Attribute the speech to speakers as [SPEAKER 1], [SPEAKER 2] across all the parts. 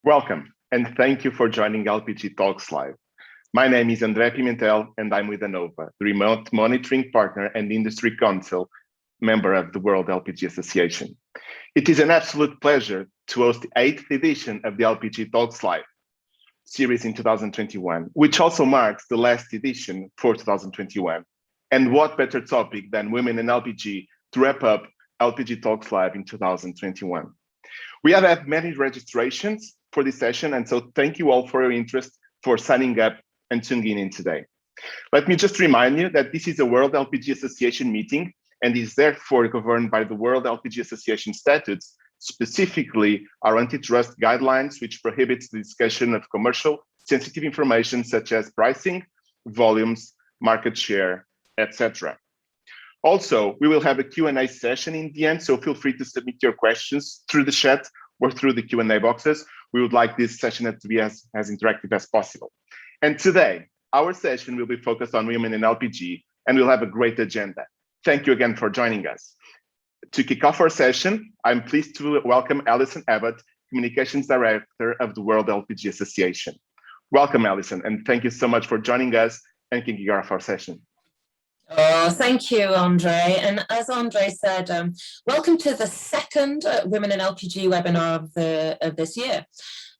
[SPEAKER 1] Welcome, and thank you for joining LPG Talks Live. My name is André Pimentel, and I'm with ANOVA, the remote monitoring partner and industry council member of the World LPG Association. It is an absolute pleasure to host the 8th edition of the LPG Talks Live series in 2021, which also marks the last edition for 2021. And what better topic than women in LPG to wrap up LPG Talks Live in 2021. We have had many registrations for this session, and so thank you all for your interest, for signing up and tuning in today. Let me just remind you that this is a World LPG Association meeting and is therefore governed by the World LPG Association statutes, specifically our antitrust guidelines, which prohibits the discussion of commercial sensitive information such as pricing, volumes, market share, etc. Also, we will have a Q&A session in the end, so feel free to submit your questions through the chat or through the Q&A boxes. We would like this session to be as interactive as possible. And today, our session will be focused on women in LPG, and we'll have a great agenda. Thank you again for joining us. To kick off our session, I'm pleased to welcome Alison Abbott, Communications Director of the World LPG Association. Welcome, Alison, and thank you so much for joining us and kicking off our session.
[SPEAKER 2] Oh, thank you, Andre. And as Andre said, welcome to the second Women in LPG webinar of this year.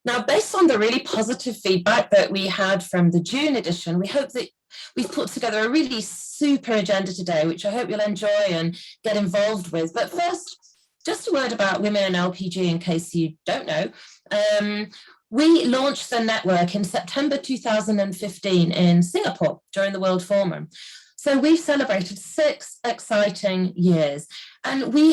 [SPEAKER 2] Now, based on the really positive feedback that we had from the June edition, we hope that we've put together a really super agenda today, which I hope you'll enjoy and get involved with. But first, just a word about Women in LPG in case you don't know. We launched the network in September 2015 in Singapore during the World Forum. So we've celebrated 6 exciting years, and we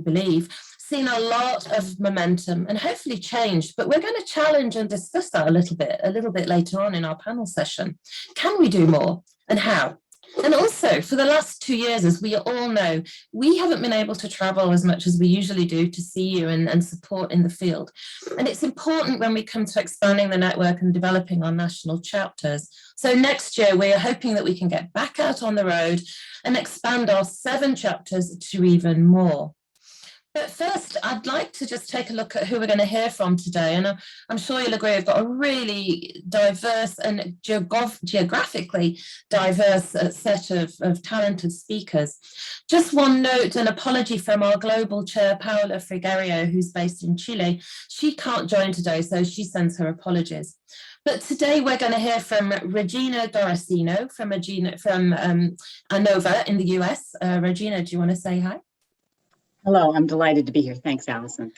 [SPEAKER 2] believe, seen a lot of momentum and hopefully change, but we're going to challenge and discuss that a little bit later on in our panel session. Can we do more, and how? And also, for the last 2 years, as we all know, we haven't been able to travel as much as we usually do to see you and support in the field. And it's important when we come to expanding the network and developing our national chapters. So next year, we are hoping that we can get back out on the road and expand our 7 chapters to even more. But first, I'd like to just take a look at who we're going to hear from today. And I'm sure you'll agree, we've got a really diverse and geographically diverse set of talented speakers. Just one note, an apology from our global chair, Paola Frigerio, who's based in Chile. She can't join today, so she sends her apologies. But today we're going to hear from Regina Doracino from ANOVA in the US. Regina, do you want to say hi?
[SPEAKER 3] Hello, I'm delighted to be here. Thanks, Alison.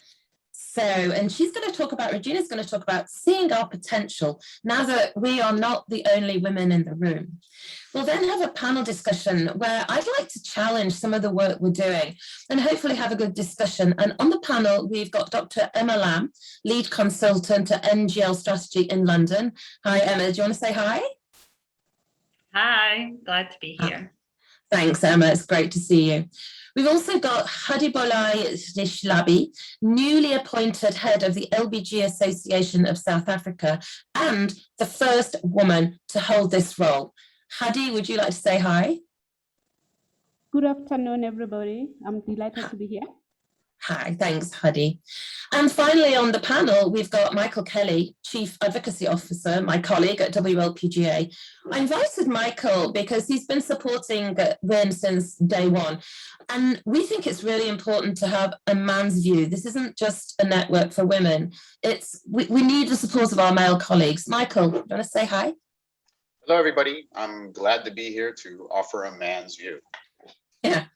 [SPEAKER 2] So, and Regina's going to talk about seeing our potential now that we are not the only women in the room. We'll then have a panel discussion where I'd like to challenge some of the work we're doing and hopefully have a good discussion. And on the panel, we've got Dr. Emma Lamb, lead consultant at NGL Strategy in London. Hi, Emma, do you want to say hi?
[SPEAKER 4] Hi, glad to be here.
[SPEAKER 2] Thanks, Emma. It's great to see you. We've also got Hadibolai Nishlabi, newly appointed head of the LPG Association of South Africa and the first woman to hold this role. Hadi, would you like to say hi?
[SPEAKER 5] Good afternoon, everybody. I'm delighted to be here.
[SPEAKER 2] Hi, thanks, Hadi. And finally on the panel, we've got Michael Kelly, Chief Advocacy Officer, my colleague at WLPGA. I invited Michael because he's been supporting WIN since day one. And we think it's really important to have a man's view. This isn't just a network for women. We need the support of our male colleagues. Michael, do you want to say hi?
[SPEAKER 6] Hello, everybody. I'm glad to be here to offer a man's view.
[SPEAKER 2] Yeah.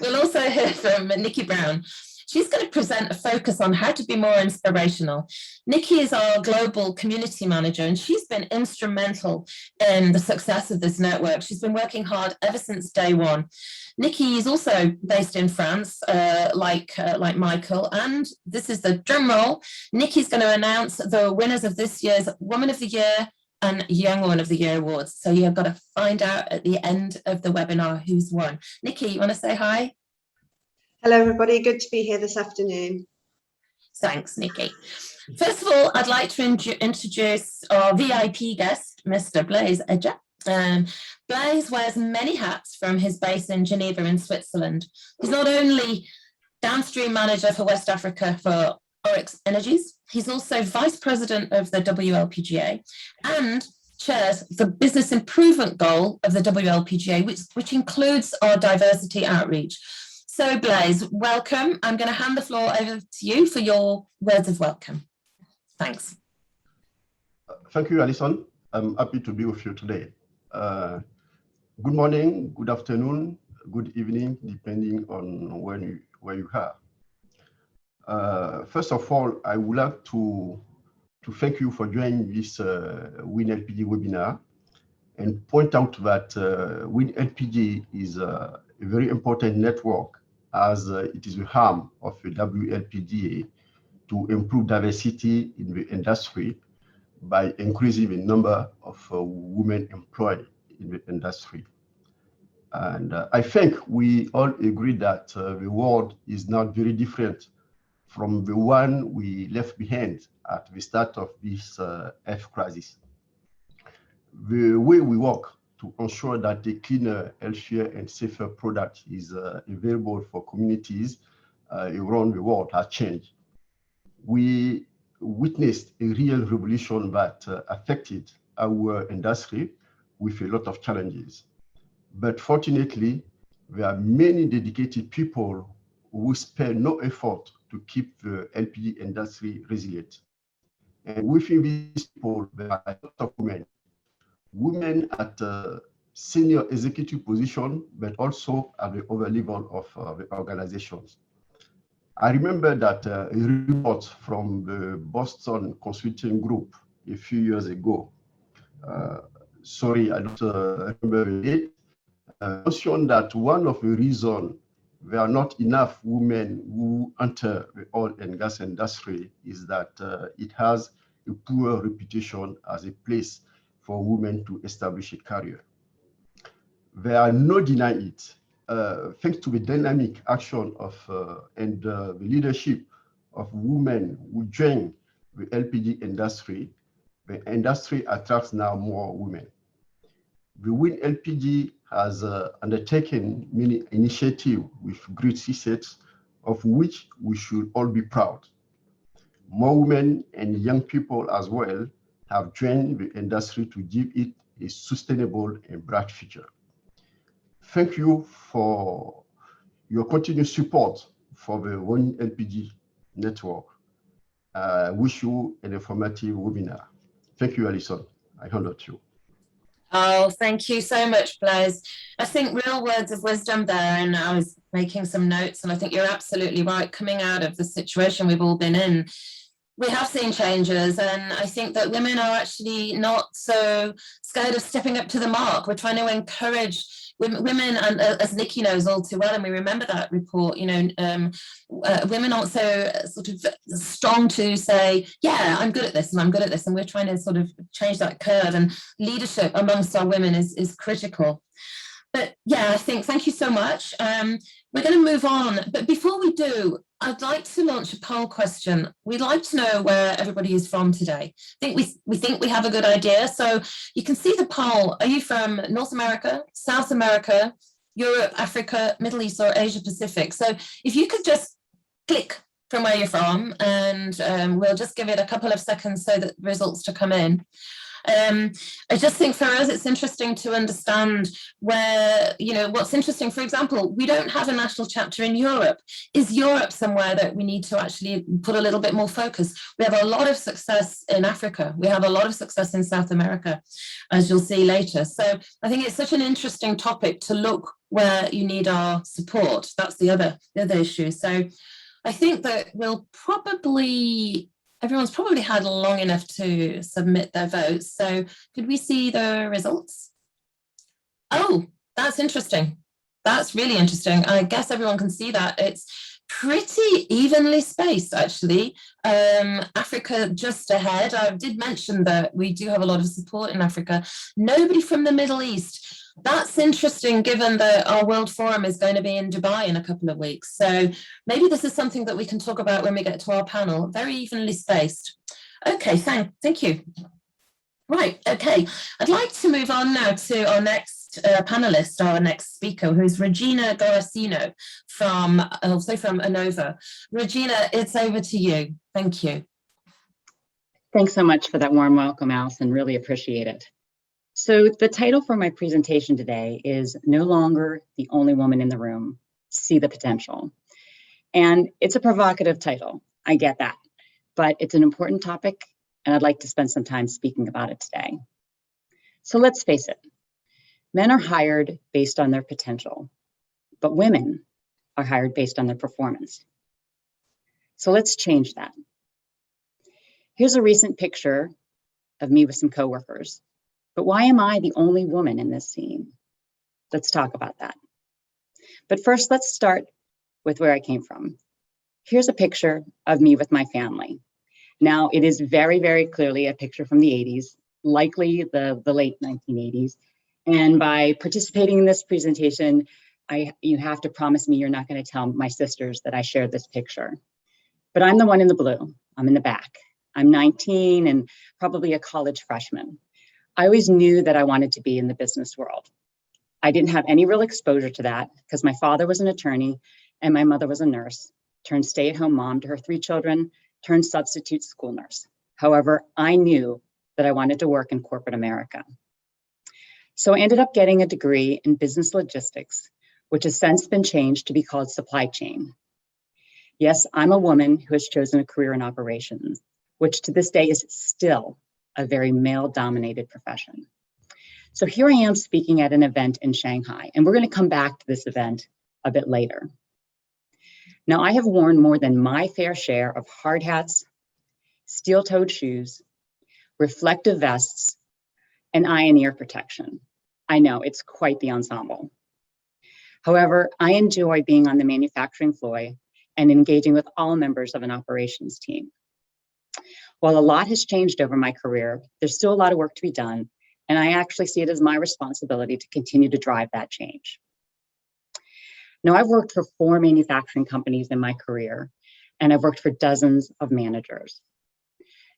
[SPEAKER 2] We'll also hear from Nikki Brown. She's going to present a focus on how to be more inspirational. Nikki is our global community manager, and she's been instrumental in the success of this network. She's been working hard ever since day one. Nikki is also based in France, like Michael, and this is the drum roll. Nikki's going to announce the winners of this year's Woman of the Year and Young Woman of the Year awards. So you've got to find out at the end of the webinar who's won. Nikki, you want to say hi?
[SPEAKER 7] Hello, everybody. Good to be here this afternoon.
[SPEAKER 2] Thanks, Nikki. First of all, I'd like to introduce our VIP guest, Mr. Blaise Edja. Blaise wears many hats from his base in Geneva in Switzerland. He's not only downstream manager for West Africa for Oryx Energies, He's also Vice President of the WLPGA and chairs the Business Improvement Goal of the WLPGA, which includes our diversity outreach. So Blaise, welcome. I'm going to hand the floor over to you for your words of welcome. Thanks.
[SPEAKER 4] Thank you, Alison. I'm happy to be with you today. Good morning, good afternoon, good evening, depending on where you are. First of all, I would like to thank you for joining this WIN LPG webinar and point out that WIN LPG is a very important network as it is the arm of the WLPGA to improve diversity in the industry by increasing the number of women employed in the industry. And I think we all agree that the world is not very different from the one we left behind at the start of this health crisis. The way we work to ensure that a cleaner, healthier, and safer product is available for communities around the world has changed. We witnessed a real revolution that affected our industry with a lot of challenges. But fortunately, there are many dedicated people who spare no effort to keep the LPG industry resilient. And within these people, there are a lot of women at senior executive position, but also at the other level of the organizations. I remember that a report from the Boston Consulting Group a few years ago, sorry, I don't remember the date, mentioned that one of the reasons there are not enough women who enter the oil and gas industry is that it has a poor reputation as a place for women to establish a career. There are no denying it. Thanks to the dynamic action of and the leadership of women who join the LPG industry, the industry attracts now more women. The WIN LPG has undertaken many initiatives with great success, of which we should all be proud. More women and young people as well have joined the industry to give it a sustainable and bright future. Thank you for your continued support for the WIN LPG network. I wish you an informative webinar. Thank you, Alison. I hand it to you.
[SPEAKER 2] Oh, thank you so much, Blaise. I think real words of wisdom there, and I was making some notes, and I think you're absolutely right. Coming out of the situation we've all been in, we have seen changes, and I think that women are actually not so scared of stepping up to the mark. We're trying to encourage women, and as Nikki knows all too well, and we remember that report, you know, women aren't so sort of strong to say, yeah, I'm good at this and I'm good at this, and we're trying to sort of change that curve, and leadership amongst our women is critical. But yeah, I think, thank you so much. We're going to move on, but before we do, I'd like to launch a poll question. We'd like to know where everybody is from today. I think we think we have a good idea. So you can see the poll. Are you from North America, South America, Europe, Africa, Middle East, or Asia Pacific? So if you could just click from where you're from, and we'll just give it a couple of seconds so that results to come in. I just think for us, it's interesting to understand where, you know, what's interesting. For example, we don't have a national chapter in Europe. Is Europe somewhere that we need to actually put a little bit more focus? We have a lot of success in Africa. We have a lot of success in South America, as you'll see later. So I think it's such an interesting topic to look where you need our support. That's the other issue. So I think that everyone's probably had long enough to submit their votes. So could we see the results? Oh, that's interesting. That's really interesting. I guess everyone can see that. It's pretty evenly spaced, actually. Africa just ahead. I did mention that we do have a lot of support in Africa. Nobody from the Middle East. That's interesting, given that our World Forum is going to be in Dubai in a couple of weeks. So maybe this is something that we can talk about when we get to our panel. Very evenly spaced. Okay, thank you. Right, okay. I'd like to move on now to our next panelist, our next speaker, who's Regina Goracino, also from ANOVA. Regina, it's over to you. Thank you.
[SPEAKER 3] Thanks so much for that warm welcome, Alison. Really appreciate it. So the title for my presentation today is No Longer the Only Woman in the Room, See the Potential. And it's a provocative title, I get that, but it's an important topic and I'd like to spend some time speaking about it today. So let's face it, men are hired based on their potential, but women are hired based on their performance. So let's change that. Here's a recent picture of me with some coworkers. But why am I the only woman in this scene? Let's talk about that. But first, let's start with where I came from. Here's a picture of me with my family. Now, it is very, very clearly a picture from the 80s, likely the late 1980s. And by participating in this presentation, you have to promise me you're not going to tell my sisters that I shared this picture. But I'm the one in the blue. I'm in the back. I'm 19 and probably a college freshman. I always knew that I wanted to be in the business world. I didn't have any real exposure to that because my father was an attorney and my mother was a nurse, turned stay-at-home mom to her 3 children, turned substitute school nurse. However, I knew that I wanted to work in corporate America. So I ended up getting a degree in business logistics, which has since been changed to be called supply chain. Yes, I'm a woman who has chosen a career in operations, which to this day is still a very male-dominated profession. So here I am speaking at an event in Shanghai, and we're going to come back to this event a bit later. Now, I have worn more than my fair share of hard hats, steel-toed shoes, reflective vests, and eye and ear protection. I know, it's quite the ensemble. However, I enjoy being on the manufacturing floor and engaging with all members of an operations team. While a lot has changed over my career, there's still a lot of work to be done, and I actually see it as my responsibility to continue to drive that change. Now, I've worked for 4 manufacturing companies in my career, and I've worked for dozens of managers.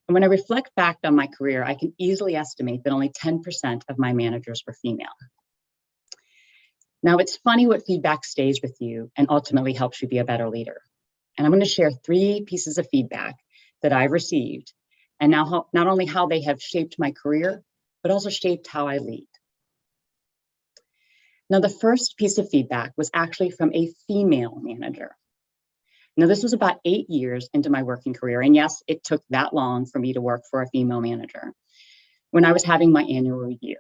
[SPEAKER 3] And when I reflect back on my career, I can easily estimate that only 10% of my managers were female. Now, it's funny what feedback stays with you and ultimately helps you be a better leader. And I'm going to share 3 pieces of feedback that I've received, and now not only how they have shaped my career, but also shaped how I lead. Now, the first piece of feedback was actually from a female manager. Now, this was about 8 years into my working career, and yes, it took that long for me to work for a female manager when I was having my annual review.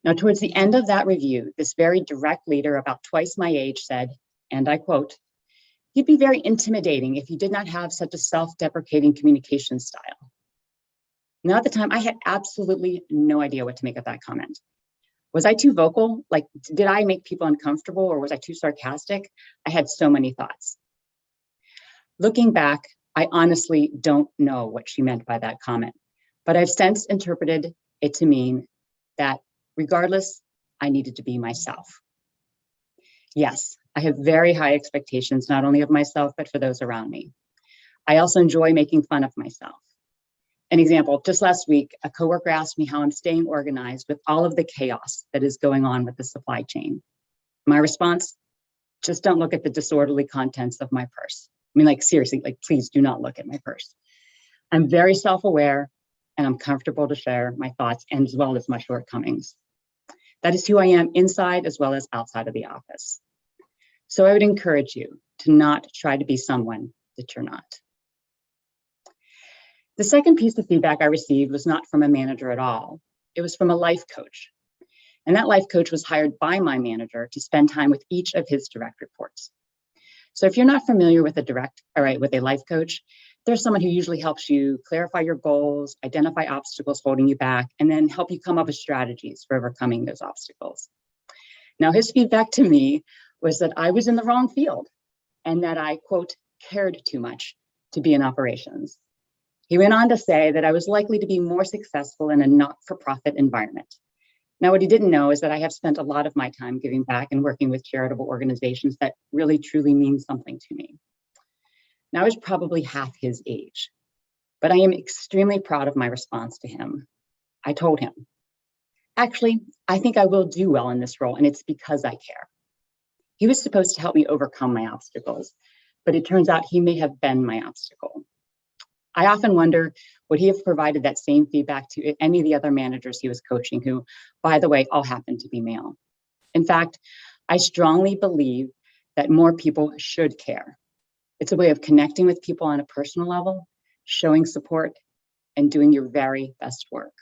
[SPEAKER 3] Now, towards the end of that review, this very direct leader, about twice my age, said, and I quote, "You'd be very intimidating if you did not have such a self-deprecating communication style." Now, at the time, I had absolutely no idea what to make of that comment. Was I too vocal? Like, did I make people uncomfortable, or was I too sarcastic? I had so many thoughts. Looking back, I honestly don't know what she meant by that comment, but I've since interpreted it to mean that regardless, I needed to be myself. Yes, I have very high expectations, not only of myself, but for those around me. I also enjoy making fun of myself. An example, just last week, a coworker asked me how I'm staying organized with all of the chaos that is going on with the supply chain. My response, just don't look at the disorderly contents of my purse. I mean, like, seriously, like, please do not look at my purse. I'm very self-aware and I'm comfortable to share my thoughts and as well as my shortcomings. That is who I am inside as well as outside of the office. So I would encourage you to not try to be someone that you're not. The second piece of feedback I received was not from a manager at all. It was from a life coach. And that life coach was hired by my manager to spend time with each of his direct reports. So if you're not familiar with a life coach, there's someone who usually helps you clarify your goals, identify obstacles holding you back, and then help you come up with strategies for overcoming those obstacles. Now, his feedback to me was that I was in the wrong field and that I, quote, cared too much to be in operations. He went on to say that I was likely to be more successful in a not-for-profit environment. Now, what he didn't know is that I have spent a lot of my time giving back and working with charitable organizations that really, truly mean something to me. Now, I was probably half his age, but I am extremely proud of my response to him. I told him, actually, I think I will do well in this role, and it's because I care. He was supposed to help me overcome my obstacles, but it turns out he may have been my obstacle. I often wonder, would he have provided that same feedback to any of the other managers he was coaching, who, by the way, all happened to be male? In fact, I strongly believe that more people should care. It's a way of connecting with people on a personal level, showing support, and doing your very best work.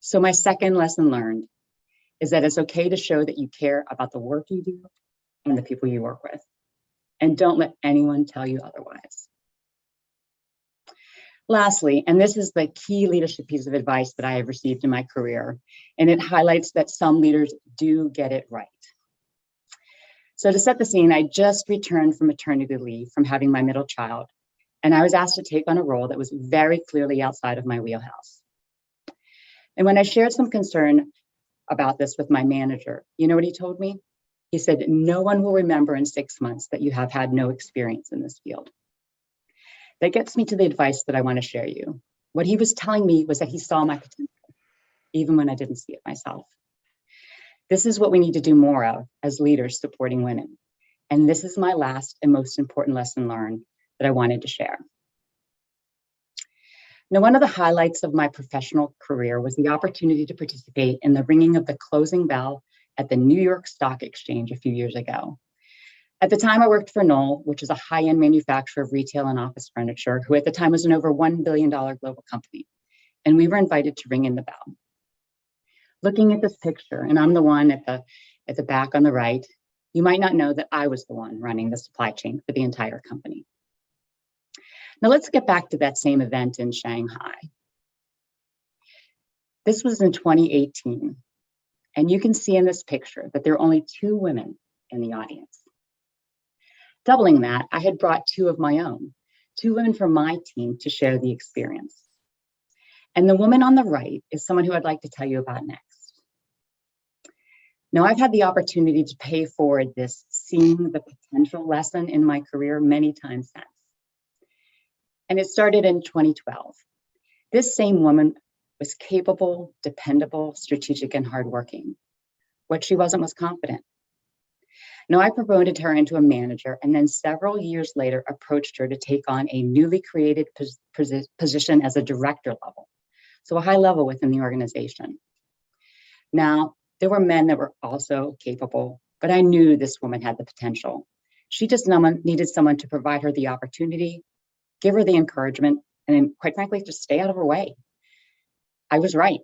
[SPEAKER 3] So my second lesson learned is that it's okay to show that you care about the work you do and the people you work with. And don't let anyone tell you otherwise. Lastly, and this is the key leadership piece of advice that I have received in my career, and it highlights that some leaders do get it right. So to set the scene, I just returned from maternity leave from having my middle child, and I was asked to take on a role that was very clearly outside of my wheelhouse. And when I shared some concern about this with my manager, you know what he told me? He said, no one will remember in 6 months that you have had no experience in this field. That gets me to the advice that I want to share you. What he was telling me was that he saw my potential, even when I didn't see it myself. This is what we need to do more of as leaders supporting women. And this is my last and most important lesson learned that I wanted to share. Now, one of the highlights of my professional career was the opportunity to participate in the ringing of the closing bell at the New York Stock Exchange a few years ago. At the time, I worked for Knoll, which is a high-end manufacturer of retail and office furniture, who at the time was an over $1 billion global company. And we were invited to ring in the bell. Looking at this picture, and I'm the one at the back on the right, you might not know that I was the one running the supply chain for the entire company. Now let's get back to that same event in Shanghai. This was in 2018, and you can see in this picture that there are only 2 women in the audience. Doubling that, I had brought 2 of my own, 2 women from my team to share the experience. And the woman on the right is someone who I'd like to tell you about next. Now, I've had the opportunity to pay forward this seeing the potential lesson in my career many times since. And it started in 2012. This same woman was capable, dependable, strategic, and hardworking. What she wasn't was confident. Now, I promoted her into a manager, and then several years later approached her to take on a newly created position as a director level, so a high level within the organization. Now, there were men that were also capable, but I knew this woman had the potential. She just needed someone to provide her the opportunity, give her the encouragement, and then, quite frankly, just stay out of her way. I was right.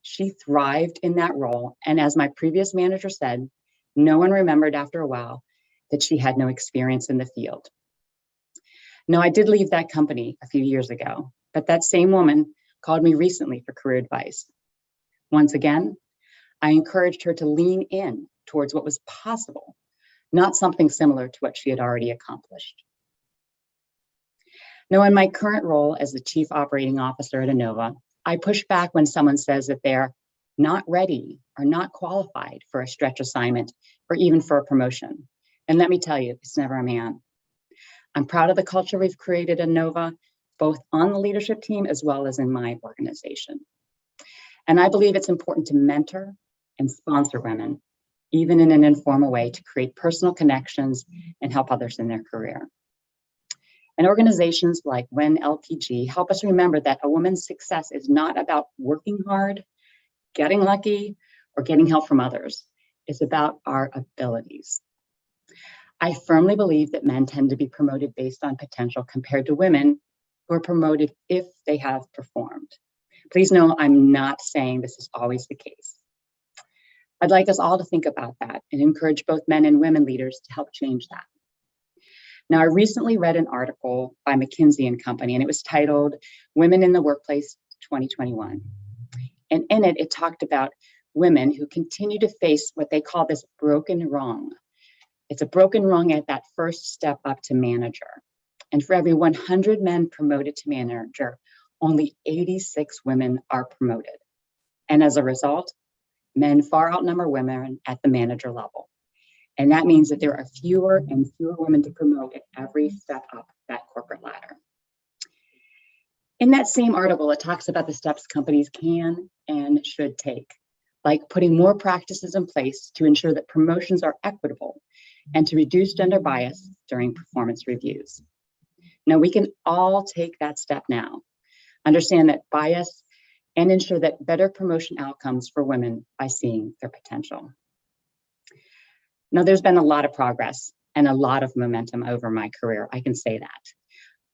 [SPEAKER 3] She thrived in that role, and as my previous manager said, no one remembered after a while that she had no experience in the field. Now, I did leave that company a few years ago, but that same woman called me recently for career advice. Once again, I encouraged her to lean in towards what was possible, not something similar to what she had already accomplished. Now, in my current role as the Chief Operating Officer at Innova, I push back when someone says that they're not ready or not qualified for a stretch assignment or even for a promotion. And let me tell you, it's never a man. I'm proud of the culture we've created at Innova, both on the leadership team as well as in my organization. And I believe it's important to mentor and sponsor women, even in an informal way, to create personal connections and help others in their career. And organizations like When LPG help us remember that a woman's success is not about working hard, getting lucky, or getting help from others. It's about our abilities. I firmly believe that men tend to be promoted based on potential compared to women who are promoted if they have performed. Please know I'm not saying this is always the case. I'd like us all to think about that and encourage both men and women leaders to help change that. Now, I recently read an article by McKinsey & Company, and it was titled Women in the Workplace 2021. And in it, it talked about women who continue to face what they call this broken rung. It's a broken rung at that first step up to manager. And for every 100 men promoted to manager, only 86 women are promoted. And as a result, men far outnumber women at the manager level. And that means that there are fewer and fewer women to promote at every step up that corporate ladder. In that same article, it talks about the steps companies can and should take, like putting more practices in place to ensure that promotions are equitable and to reduce gender bias during performance reviews. Now, we can all take that step now, understand that bias, and ensure that better promotion outcomes for women by seeing their potential. Now, there's been a lot of progress and a lot of momentum over my career, I can say that.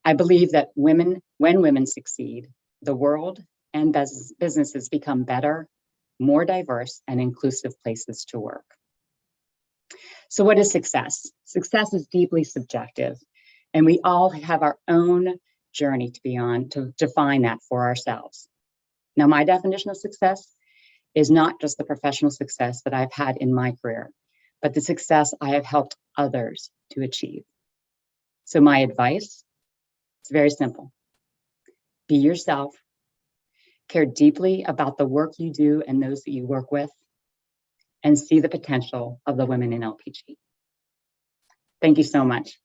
[SPEAKER 3] I believe that when women succeed, the world and businesses become better, more diverse, and inclusive places to work. So what is success? Success is deeply subjective, and we all have our own journey to be on to define that for ourselves. Now, my definition of success is not just the professional success that I've had in my career, but the success I have helped others to achieve. So my advice, it's very simple. Be yourself, care deeply about the work you do and those that you work with, and see the potential of the women in LPG. Thank you so much.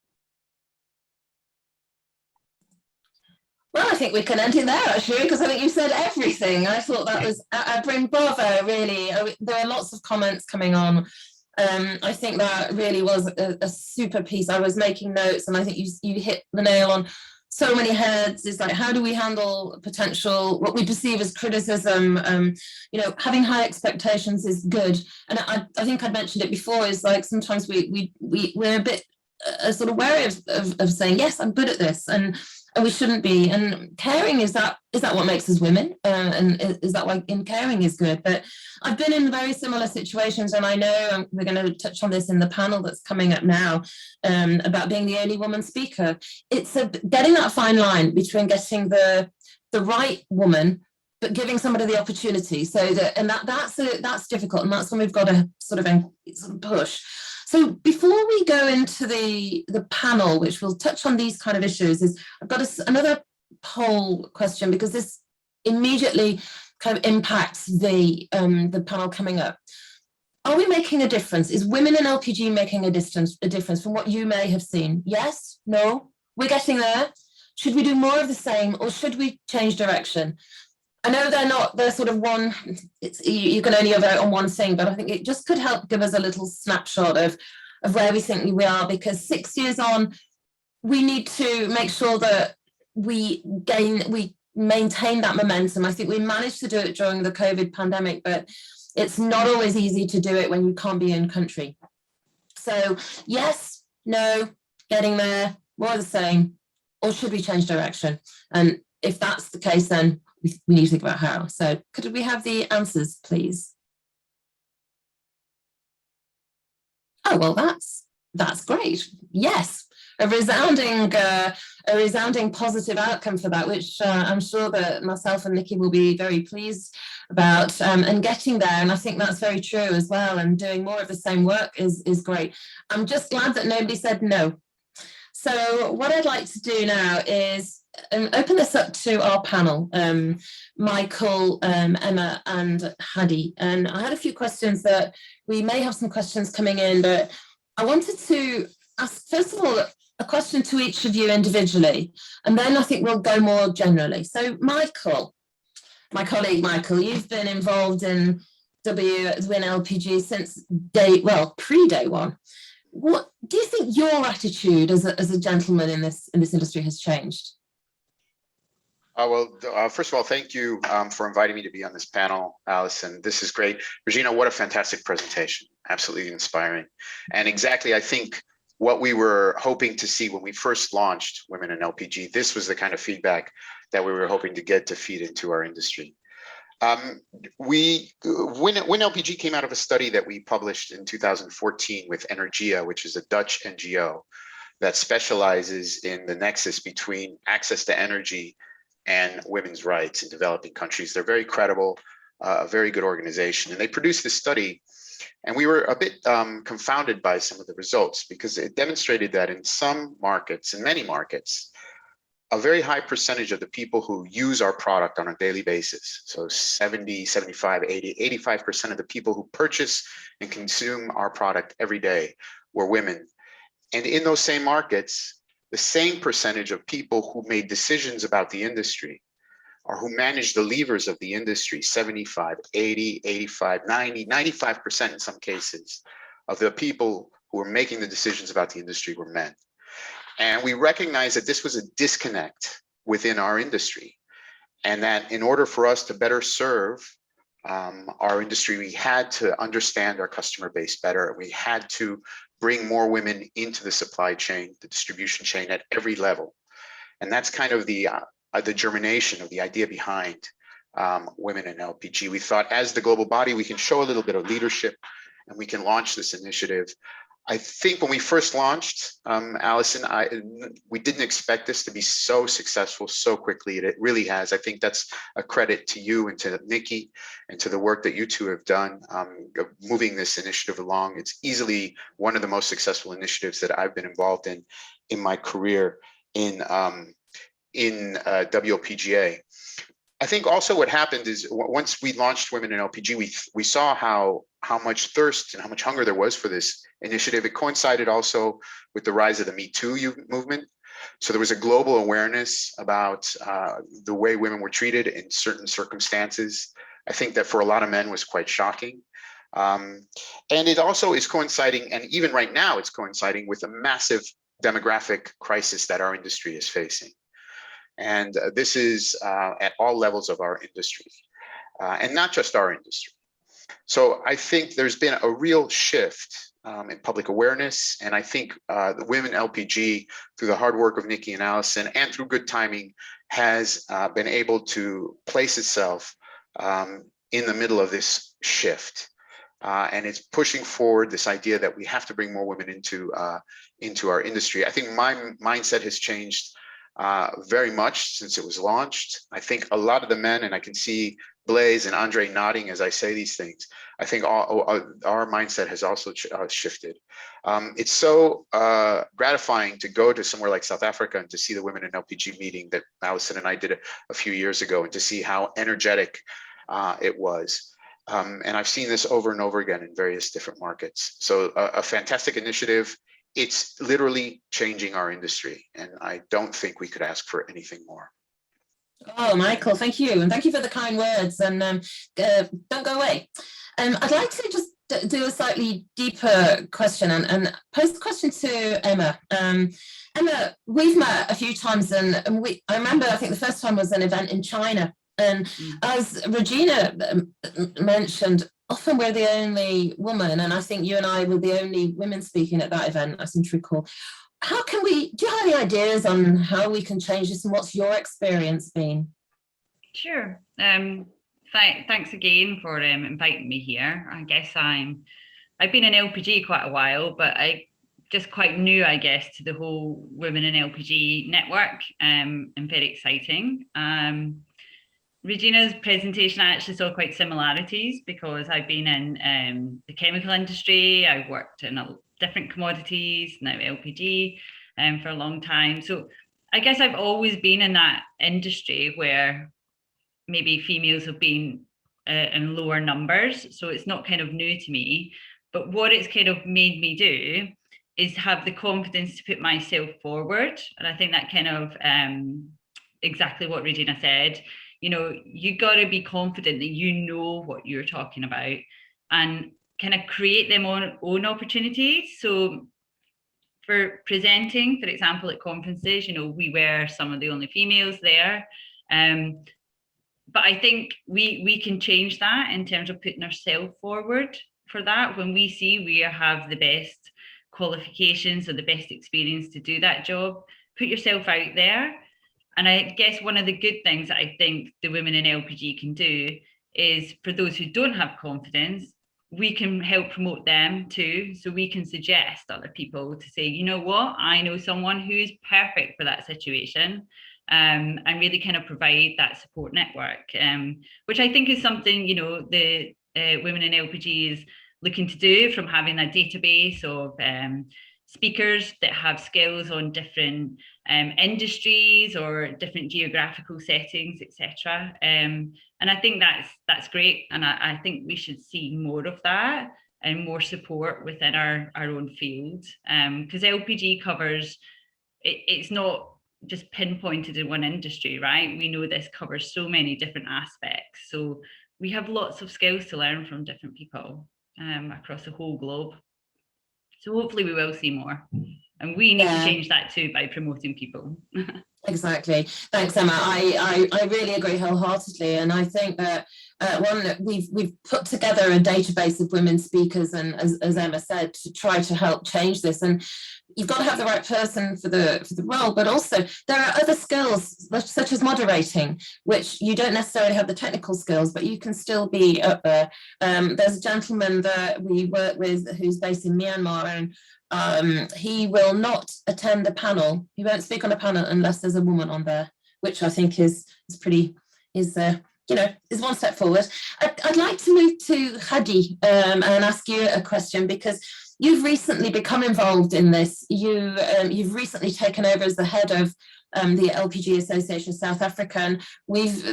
[SPEAKER 2] Well, I think we can end it there, actually, because I think you said everything. I thought that was, I bring bravo, really. There are lots of comments coming on. I think that really was a super piece. I was making notes, and I think you hit the nail on so many heads. It's like, how do we handle potential, what we perceive as criticism? Having high expectations is good. And I think I'd mentioned it before, is like sometimes we're a bit sort of wary of saying, yes, I'm good at this, and we shouldn't be. And caring, is that what makes us women? And is that why in caring is good? But I've been in very similar situations, and I know we're going to touch on this in the panel that's coming up now, about being the only woman speaker. It's getting that fine line between getting the right woman, but giving somebody the opportunity. So that's difficult, and that's when we've got to sort of push. So before we go into the panel, which will touch on these kind of issues, I've got another poll question, because this immediately kind of impacts the panel coming up. Are we making a difference? Is women in LPG making a difference from what you may have seen? Yes? No? We're getting there? Should we do more of the same, or should we change direction? I know they're sort of one, you can only vote on one thing, but I think it just could help give us a little snapshot of where we think we are, because 6 years on, we need to make sure that we maintain that momentum. I think we managed to do it during the COVID pandemic, but it's not always easy to do it when you can't be in country. So yes, no, getting there, more of the same, or should we change direction? And if that's the case, then we need to think about how. So could we have the answers, please? Oh, well, that's great. Yes, a resounding positive outcome for that, which I'm sure that myself and Nikki will be very pleased about, and getting there. And I think that's very true as well. And doing more of the same work is great. I'm just glad that nobody said no. So what I'd like to do now is open this up to our panel, Michael, Emma, and Hadi. And I had a few questions that we may have some questions coming in, but I wanted to ask, first of all, a question to each of you individually, and then I think we'll go more generally. So Michael, my colleague Michael, you've been involved in WIN LPG since pre-day one. What do you think your attitude as a gentleman in this industry has changed?
[SPEAKER 6] First of all, thank you for inviting me to be on this panel, Alison. This is great. Regina, what a fantastic presentation. Absolutely inspiring. And exactly, I think what we were hoping to see when we first launched Women in LPG, this was the kind of feedback that we were hoping to get to feed into our industry. Win LPG came out of a study that we published in 2014 with Energia, which is a Dutch NGO that specializes in the nexus between access to energy and women's rights in developing countries. They're very credible, a very good organization. And they produced this study, and we were a bit confounded by some of the results, because it demonstrated that in some markets, in many markets, a very high percentage of the people who use our product on a daily basis, so 70, 75, 80, 85% of the people who purchase and consume our product every day were women. And in those same markets, the same percentage of people who made decisions about the industry, or who managed the levers of the industry, 75, 80, 85, 90, 95% in some cases of the people who were making the decisions about the industry were men. And we recognized that this was a disconnect within our industry, and that in order for us to better serve our industry, we had to understand our customer base better. We had to bring more women into the supply chain, the distribution chain at every level. And that's kind of the germination of the idea behind Women in LPG. We thought, as the global body, we can show a little bit of leadership and we can launch this initiative. I think when we first launched, Alison, we didn't expect this to be so successful so quickly. It really has. I think that's a credit to you and to Nikki and to the work that you two have done moving this initiative along. It's easily one of the most successful initiatives that I've been involved in my career in WLPGA. I think also what happened is once we launched Women in LPG, we saw how much thirst and how much hunger there was for this initiative. It coincided also with the rise of the Me Too movement. So there was a global awareness about the way women were treated in certain circumstances. I think that for a lot of men was quite shocking. And it also is coinciding, and even right now it's coinciding with a massive demographic crisis that our industry is facing. And this is at all levels of our industry, and not just our industry. So I think there's been a real shift in public awareness. And I think the Women LPG, through the hard work of Nikki and Alison, and through good timing, has been able to place itself in the middle of this shift. And it's pushing forward this idea that we have to bring more women into our industry. I think my mindset has changed very much since it was launched. I think a lot of the men, and I can see Blaise and Andre nodding as I say these things, I think our mindset has also shifted. It's so gratifying to go to somewhere like South Africa and to see the Women in LPG meeting that Alison and I did a few years ago, and to see how energetic it was. And I've seen this over and over again in various different markets. So a fantastic initiative. It's literally changing our industry, and I don't think we could ask for anything more.
[SPEAKER 2] Oh, Michael, thank you. And thank you for the kind words. And don't go away. I'd like to just do a slightly deeper question and pose the question to Emma. Emma, we've met a few times, and I remember, I think the first time was an event in China. And as Regina mentioned, often we're the only woman, and I think you and I were the only women speaking at that event, I seem to recall. How can we, do you have any ideas on how we can change this, and what's your experience been?
[SPEAKER 8] Sure. Thanks again for inviting me here. I guess I've been in LPG quite a while, but I just quite new, I guess, to the whole Women in LPG network, and very exciting. Regina's presentation, I actually saw quite similarities, because I've been in the chemical industry. I've worked in different commodities, now LPG, for a long time. So I guess I've always been in that industry where maybe females have been in lower numbers. So it's not kind of new to me. But what it's kind of made me do is have the confidence to put myself forward. And I think that kind of exactly what Regina said. You know, you got to be confident that you know what you're talking about, and kind of create them own opportunities. So for presenting, for example, at conferences, you know, we were some of the only females there. But I think we can change that in terms of putting ourselves forward for that. When we see we have the best qualifications or the best experience to do that job, put yourself out there. And I guess one of the good things that I think the Women in LPG can do is, for those who don't have confidence, we can help promote them too. So we can suggest other people to say, you know what, I know someone who's perfect for that situation, and really kind of provide that support network, which I think is something, you know, the Women in LPG is looking to do, from having a database of speakers that have skills on different industries or different geographical settings, etc. And I think that's great, and I think we should see more of that and more support within our own field, because LPG covers it's not just pinpointed in one industry, right? We know this covers so many different aspects, so we have lots of skills to learn from different people across the whole globe. So hopefully we will see more. And we need
[SPEAKER 2] Yeah.
[SPEAKER 8] to change that too by promoting people.
[SPEAKER 2] Exactly. Thanks, Emma. I really agree wholeheartedly, and I think that we've put together a database of women speakers, and as Emma said, to try to help change this. And you've got to have the right person for the role, but also there are other skills such as moderating, which you don't necessarily have the technical skills, but you can still be up there. There's a gentleman that we work with who's based in Myanmar, and he will not attend a panel. He won't speak on a panel unless there's a woman on there, which I think is one step forward. I'd like to move to Hadi and ask you a question, because you've recently become involved in this. You've recently taken over as the head of the LPG Association of South Africa, and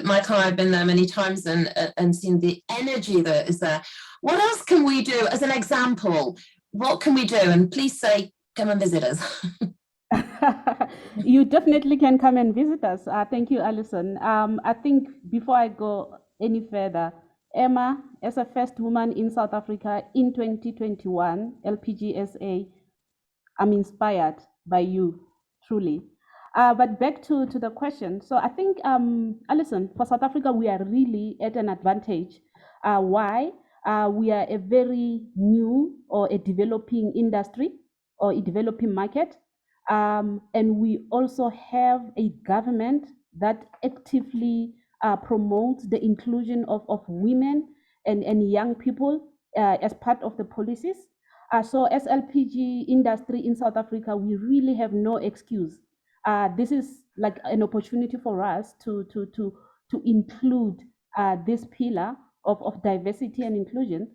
[SPEAKER 2] Michael and I have been there many times and seen the energy that is there. What else can we do as an example? What can we do? And please say, come and visit us.
[SPEAKER 5] You definitely can come and visit us. Thank you, Alison. I think before I go any further, Emma, as a first woman in South Africa in 2021, LPGSA, I'm inspired by you, truly. But back to the question. So I think, Alison, for South Africa, we are really at an advantage. Why? We are a very new or a developing industry or a developing market. And we also have a government that actively promotes the inclusion of women and young people as part of the policies. So as LPG industry in South Africa, we really have no excuse. This is like an opportunity for us to include this pillar of diversity and inclusion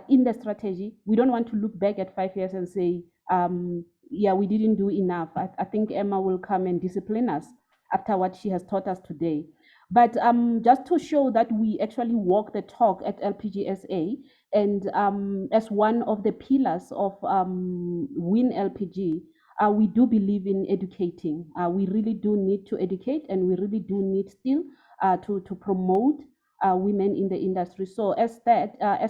[SPEAKER 5] in the strategy. We don't want to look back at 5 years and say, yeah, we didn't do enough. I think Emma will come and discipline us after what she has taught us today. But just to show that we actually walk the talk at LPGSA, and as one of the pillars of Win LPG, we do believe in educating. We really do need to educate, and we really do need still to promote women in the industry. So as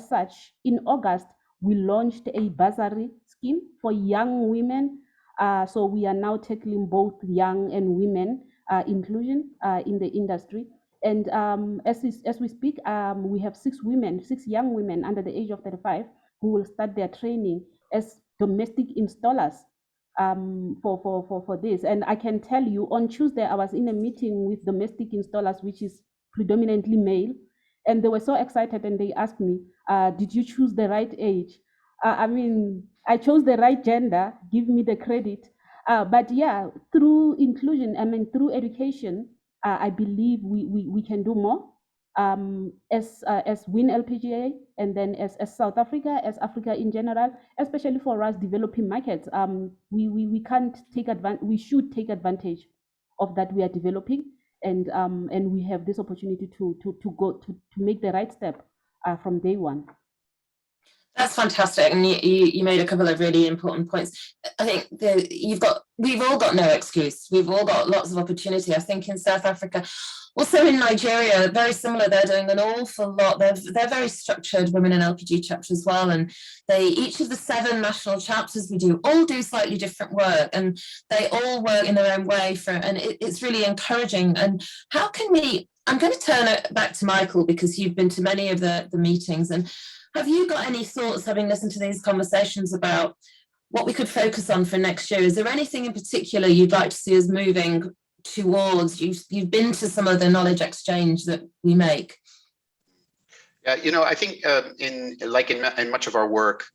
[SPEAKER 5] such, in August, we launched a bursary scheme for young women. So we are now tackling both young and women inclusion in the industry. And as we speak, we have 6 young women under the age of 35 who will start their training as domestic installers for this. And I can tell you, on Tuesday, I was in a meeting with domestic installers, which is predominantly male, and they were so excited, and they asked me, did you choose the right age? I mean, I chose the right gender, give me the credit. But yeah, through inclusion, through education, I believe we can do more as Win LPGA, and then as South Africa, as Africa in general, especially for us developing markets. We can't take advantage. We should take advantage of that we are developing, and we have this opportunity to make the right step from day one.
[SPEAKER 2] That's fantastic, and you made a couple of really important points. I think we've all got no excuse. We've all got lots of opportunity. I think in South Africa, also in Nigeria, very similar. They're doing an awful lot. They're very structured, women in LPG chapter as well, and each of the 7 national chapters we do all do slightly different work, and they all work in their own way. And it's really encouraging. And how can we? I'm going to turn it back to Michael, because you've been to many of the meetings, and have you got any thoughts, having listened to these conversations, about what we could focus on for next year? Is there anything in particular you'd like to see us moving towards? You've been to some of the knowledge exchange that we make.
[SPEAKER 6] Yeah, I think in much of our work,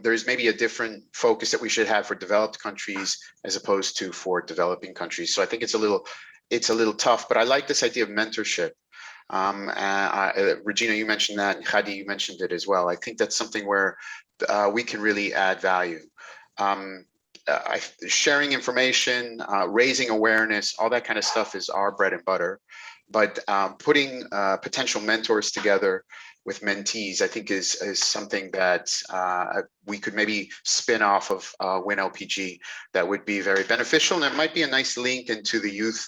[SPEAKER 6] there's maybe a different focus that we should have for developed countries as opposed to for developing countries. So I think it's a little tough, but I like this idea of mentorship. Regina, you mentioned that, and Hadi, you mentioned it as well. I think that's something where we can really add value. Sharing information, raising awareness, all that kind of stuff is our bread and butter. But putting potential mentors together with mentees, I think is something that we could maybe spin off of Win LPG that would be very beneficial. And it might be a nice link into the youth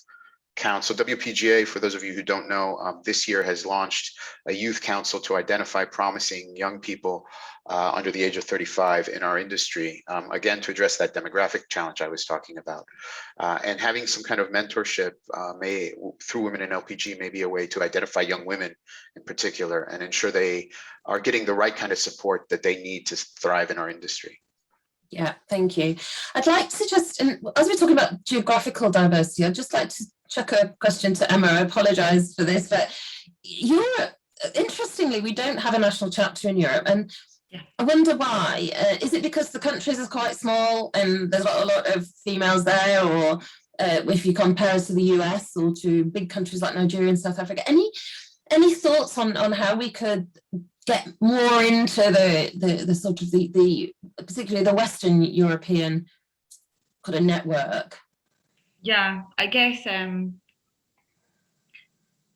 [SPEAKER 6] Council. WPGA, for those of you who don't know, this year has launched a youth council to identify promising young people under the age of 35 in our industry, again, to address that demographic challenge I was talking about. And having some kind of mentorship through Women in LPG may be a way to identify young women in particular and ensure they are getting the right kind of support that they need to thrive in our industry.
[SPEAKER 2] Yeah, thank you. I'd like to just, as we're talking about geographical diversity, I'd just like to chuck a question to Emma. I apologise for this, but Europe, interestingly, we don't have a national chapter in Europe, and I wonder why. Is it because the countries are quite small and there's not a lot of females there, or if you compare us to the US or to big countries like Nigeria and South Africa? Any thoughts on how we could get more into the sort of the particularly the Western European kind of network?
[SPEAKER 8] Yeah, I guess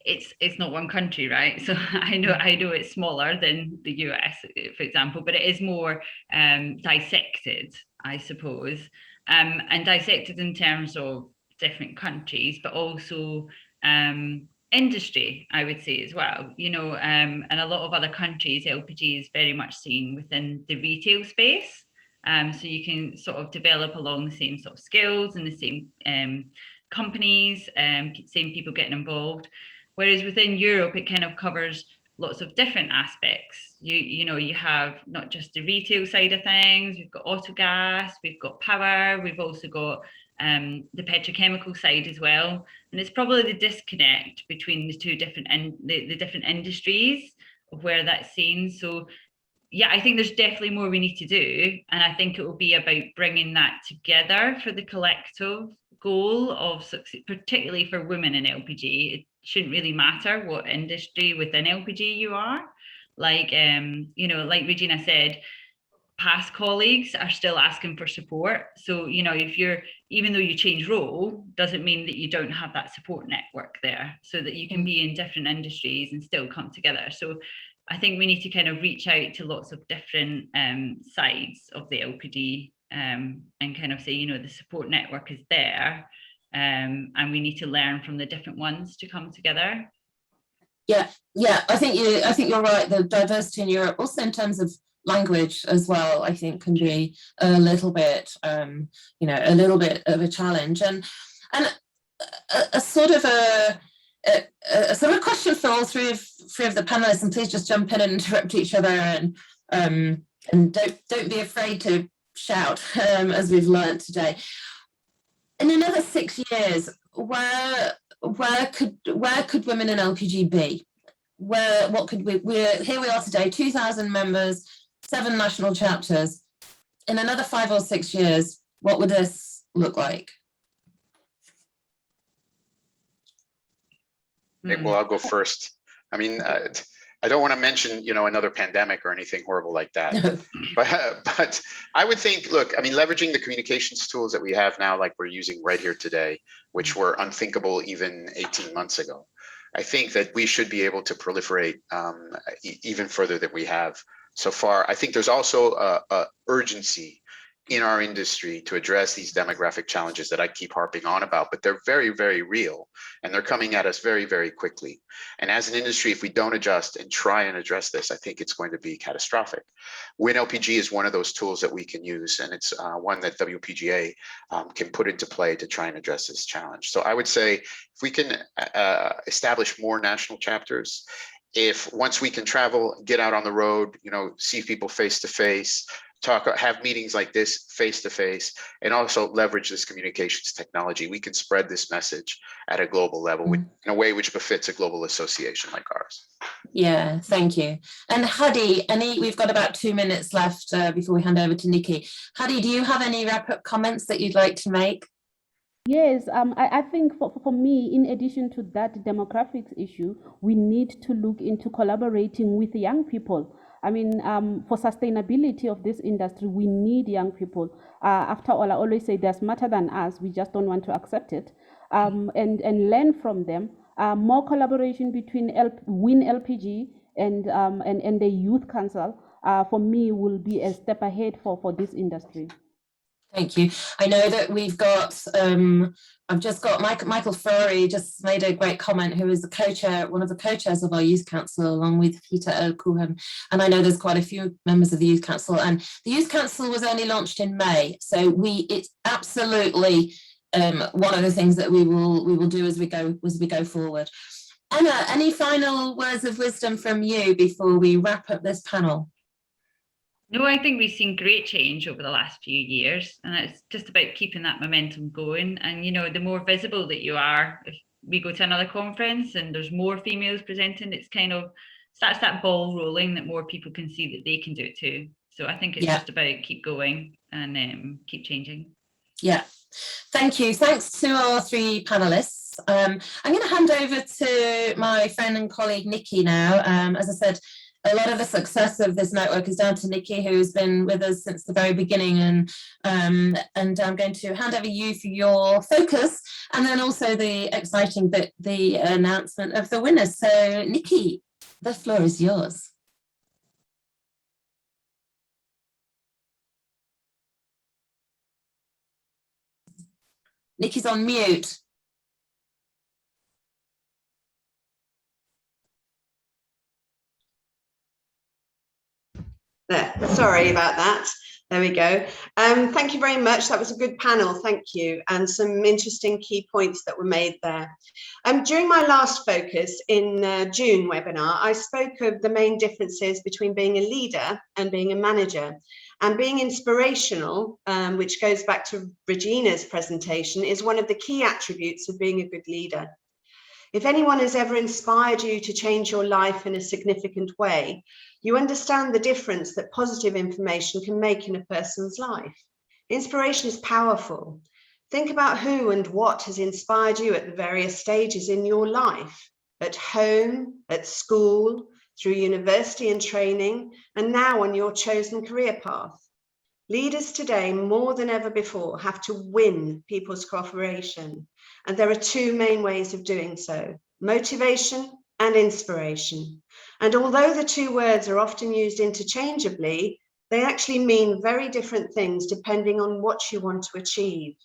[SPEAKER 8] it's not one country, right? So I know it's smaller than the US, for example, but it is more dissected, I suppose, and dissected in terms of different countries, but also industry, I would say as well, you know, and a lot of other countries, LPG is very much seen within the retail space. So you can sort of develop along the same sort of skills and the same companies, same people getting involved. Whereas within Europe, it kind of covers lots of different aspects. You know, you have not just the retail side of things, we've got auto gas, we've got power, we've also got the petrochemical side as well. And it's probably the disconnect between the two different the different industries of where that's seen. So yeah, I think there's definitely more we need to do. And I think it will be about bringing that together for the collective goal of success, particularly for women in LPG. It shouldn't really matter what industry within LPG you are. Like, you know, like Regina said, past colleagues are still asking for support. So, you know, even though you change role, doesn't mean that you don't have that support network there, so that you can be in different industries and still come together. So I think we need to kind of reach out to lots of different sides of the LPG and kind of say, you know, the support network is there, and we need to learn from the different ones to come together.
[SPEAKER 2] Yeah, I think you're right. The diversity in Europe, also in terms of language as well, I think can be a little bit, you know, a little bit of a challenge, and a sort of a question for all three of the panelists, and please just jump in and interrupt each other, and don't be afraid to shout, as we've learned today. In another 6 years, where could women in LPG be? What could here we are today, 2,000 members, 7 national chapters. In another 5 or 6 years, what would this look like?
[SPEAKER 6] Well, I'll go first. I mean, I don't want to mention, you know, another pandemic or anything horrible like that. but I would think, look, I mean, leveraging the communications tools that we have now, like we're using right here today, which were unthinkable even 18 months ago. I think that we should be able to proliferate even further than we have so far. I think there's also a urgency in our industry to address these demographic challenges that I keep harping on about, but they're very, very real, and they're coming at us very, very quickly. And as an industry, if we don't adjust and try and address this, I think it's going to be catastrophic. WinLPG is one of those tools that we can use, and it's one that WPGA can put into play to try and address this challenge. So I would say if we can establish more national chapters, if once we can travel, get out on the road, you know, see people face to face, have meetings like this face to face, and also leverage this communications technology, we can spread this message at a global level in a way which befits a global association like ours.
[SPEAKER 2] Yeah, thank you. And Hadi, we've got about 2 minutes left before we hand over to Nikki. Hadi, do you have any wrap-up comments that you'd like to make?
[SPEAKER 5] Yes, I think for me, in addition to that demographics issue, we need to look into collaborating with young people. I mean, for sustainability of this industry, we need young people. After all, I always say they're smarter than us. We just don't want to accept it, and learn from them. More collaboration between WinLPG and the Youth Council, for me, will be a step ahead for this industry.
[SPEAKER 2] Thank you. I know that we've got, I've just got Michael Furry just made a great comment, who is the co-chair, one of the co-chairs of our Youth Council, along with Peter Okuhan. And I know there's quite a few members of the Youth Council, and the Youth Council was only launched in May. So it's absolutely one of the things that we will do as we go forward. Emma, any final words of wisdom from you before we wrap up this panel?
[SPEAKER 8] No, I think we've seen great change over the last few years, and it's just about keeping that momentum going. And, you know, the more visible that you are, if we go to another conference and there's more females presenting, it's kind of starts that ball rolling that more people can see that they can do it too. So I think it's just about keep going and keep changing.
[SPEAKER 2] Yeah, thank you. Thanks to our three panelists. I'm going to hand over to my friend and colleague, Nikki, now. As I said, a lot of the success of this network is down to Nikki, who's been with us since the very beginning, and I'm going to hand over you for your focus, and then also the exciting bit, the announcement of the winners. So Nikki, the floor is yours. Nikki's on mute.
[SPEAKER 7] There, sorry about that. There we go. Thank you very much. That was a good panel. Thank you. And some interesting key points that were made there. During my last focus in June webinar, I spoke of the main differences between being a leader and being a manager. And being inspirational, which goes back to Regina's presentation, is one of the key attributes of being a good leader. If anyone has ever inspired you to change your life in a significant way, you understand the difference that positive information can make in a person's life. Inspiration is powerful. Think about who and what has inspired you at the various stages in your life, at home, at school, through university and training, and now on your chosen career path. Leaders today, more than ever before, have to win people's cooperation. And there are two main ways of doing so: motivation and inspiration. And although the two words are often used interchangeably, they actually mean very different things depending on what you want to achieve.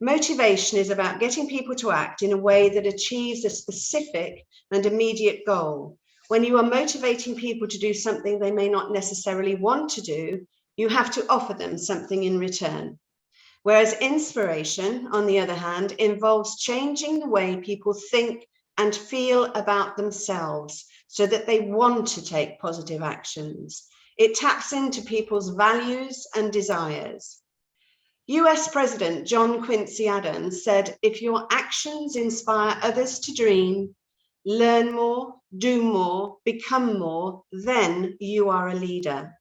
[SPEAKER 7] Motivation is about getting people to act in a way that achieves a specific and immediate goal. When you are motivating people to do something they may not necessarily want to do, you have to offer them something in return. Whereas inspiration, on the other hand, involves changing the way people think and feel about themselves so that they want to take positive actions. It taps into people's values and desires. US President John Quincy Adams said, "If your actions inspire others to dream, learn more, do more, become more, then you are a leader."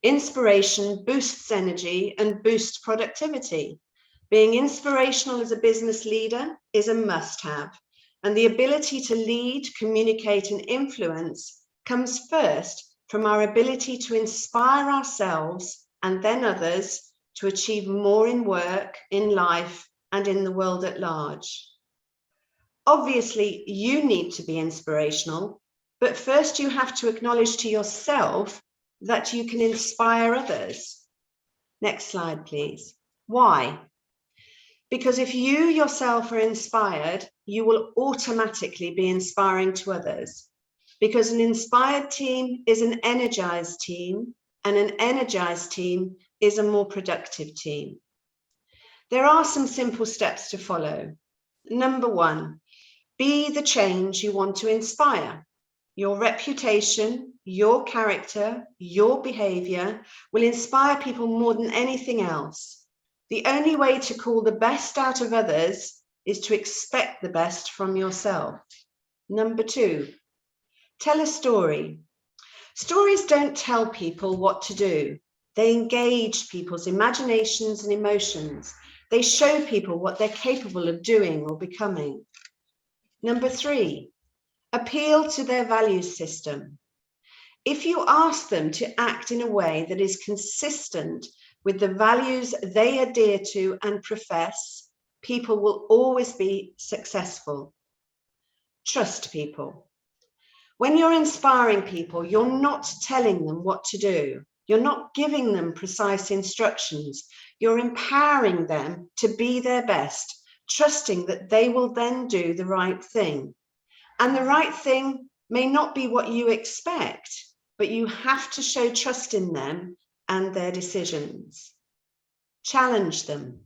[SPEAKER 7] Inspiration boosts energy and boosts productivity. Being inspirational as a business leader is a must-have, and the ability to lead, communicate, and influence comes first from our ability to inspire ourselves and then others to achieve more in work, in life, and in the world at large. Obviously, you need to be inspirational, but first you have to acknowledge to yourself that you can inspire others. Next slide, please. Why? Because if you yourself are inspired, you will automatically be inspiring to others. Because an inspired team is an energized team, and an energized team is a more productive team. There are some simple steps to follow. Number one, be the change you want to inspire. Your reputation, your character, your behavior will inspire people more than anything else. The only way to call the best out of others is to expect the best from yourself. Number two, tell a story. Stories don't tell people what to do. They engage people's imaginations and emotions. They show people what they're capable of doing or becoming. Number three, appeal to their value system. If you ask them to act in a way that is consistent with the values they adhere to and profess, people will always be successful. Trust people. When you're inspiring people, you're not telling them what to do. You're not giving them precise instructions. You're empowering them to be their best, trusting that they will then do the right thing. And the right thing may not be what you expect, but you have to show trust in them and their decisions. Challenge them.